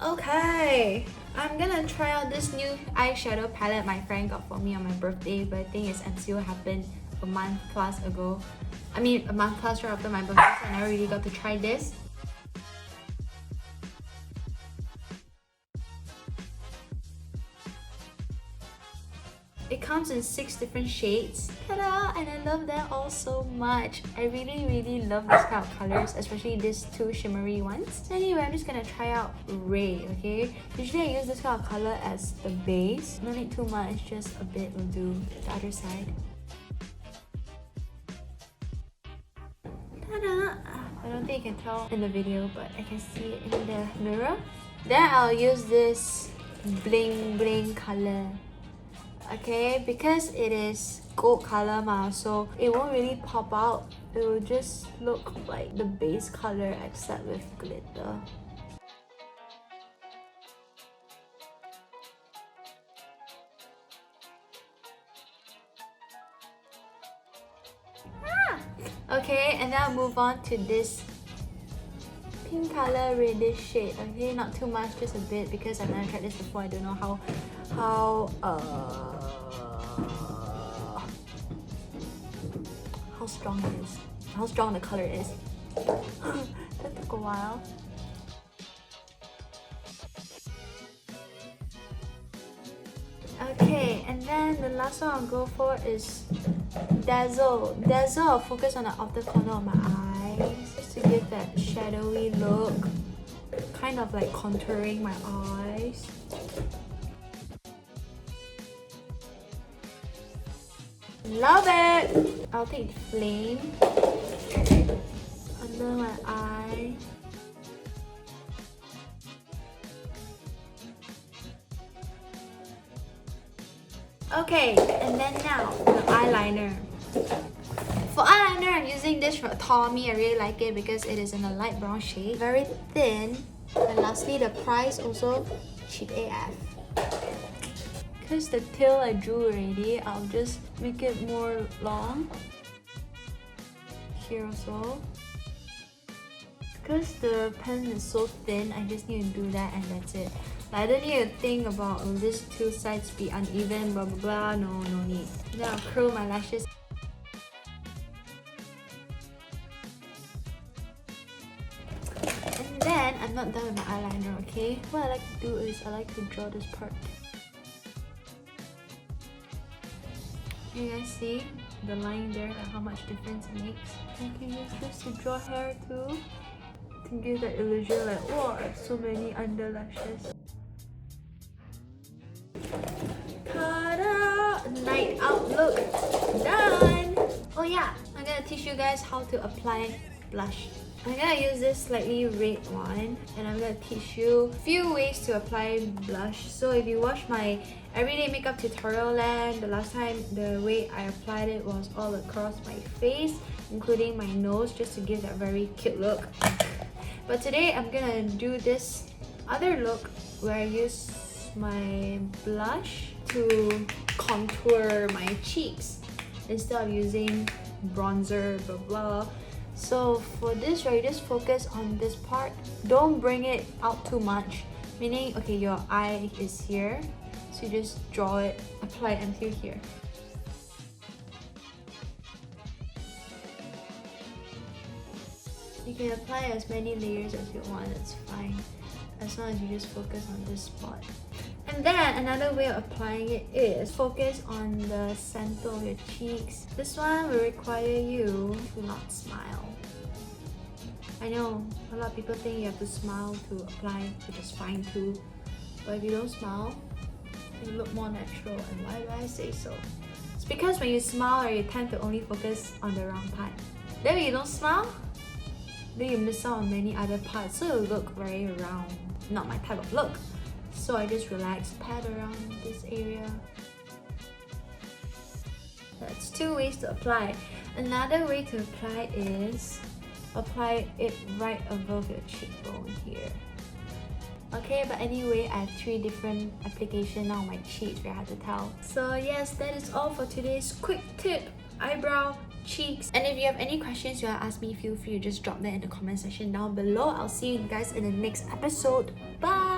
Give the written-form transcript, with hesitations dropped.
Okay, I'm gonna try out this new eyeshadow palette my friend got for me on my birthday, but I think its MCO happened a month plus ago. I mean, a month plus right after my birthday, so I never really got to try this. It comes in 6 different shades. Ta-da! And I love them all so much. I really love this kind of colors, especially these 2 shimmery ones. So anyway, I'm just gonna try out Ray, okay? Usually I use this kind of color as the base. No need too much, just a bit will do. The other side. Ta-da! I don't think you can tell in the video, but I can see it in the mirror. Then I'll use this bling bling color. Okay, because it is gold color ma, so it won't really pop out. It will just look like the base color except with glitter. Okay, and then I'll move on to this pink color reddish shade. Okay, not too much, just a bit, because I've never tried this before. I don't know how strong it is, how strong the color is. That took a while. Okay, and then the last one I'll go for is Dazzle. Dazzle, I'll focus on the outer corner of my eyes just to give that shadowy look, kind of like contouring my eyes. Love it! I'll take Flame under my eye. Okay, and then now the eyeliner. For eyeliner, I'm using this from Tommy. I really like it because it is in a light brown shade. Very thin. And lastly, the price also cheap AF. Because the tail I drew already, I'll just make it more long. Here also. Because the pen is so thin, I just need to do that and that's it. I don't need to think about these 2 sides be uneven, blah blah blah. No need. Then I'll curl my lashes. And then I'm not done with my eyeliner, okay? What I like to do is I like to draw this part. You guys see the line there, like how much difference it makes? I can use this to draw hair too, to give that illusion like, oh, I have so many under lashes. Ta-da! Night out look done! Oh yeah, I'm gonna teach you guys how to apply blush. I'm gonna use this slightly red one, and I'm gonna teach you a few ways to apply blush. So if you watch my everyday makeup tutorial land, the last time the way I applied it was all across my face, including my nose, just to give that very cute look. But today I'm gonna do this other look where I use my blush to contour my cheeks instead of using bronzer, blah blah. So for this, right, just focus on this part. Don't bring it out too much. Meaning, okay, your eye is here, so you just draw it, apply it until here. You can apply as many layers as you want, that's fine. As long as you just focus on this spot. And then another way of applying it is focus on the center of your cheeks. This one will require you to not smile. I know a lot of people think you have to smile to apply, which is fine too. But if you don't smile, you look more natural. And why do I say so? It's because when you smile, you tend to only focus on the round part. Then when you don't smile, then you miss out on many other parts, so it'll look very round. Not my type of look. So I just relax, pat around this area. That's 2 ways to apply. Another way to apply is apply it right above your cheekbone here. Okay, but anyway, I have 3 different applications on my cheeks, very hard to tell. So yes, that is all for today's quick tip. Eyebrow, cheeks. And if you have any questions you want to ask me, feel free to just drop them in the comment section down below. I'll see you guys in the next episode. Bye!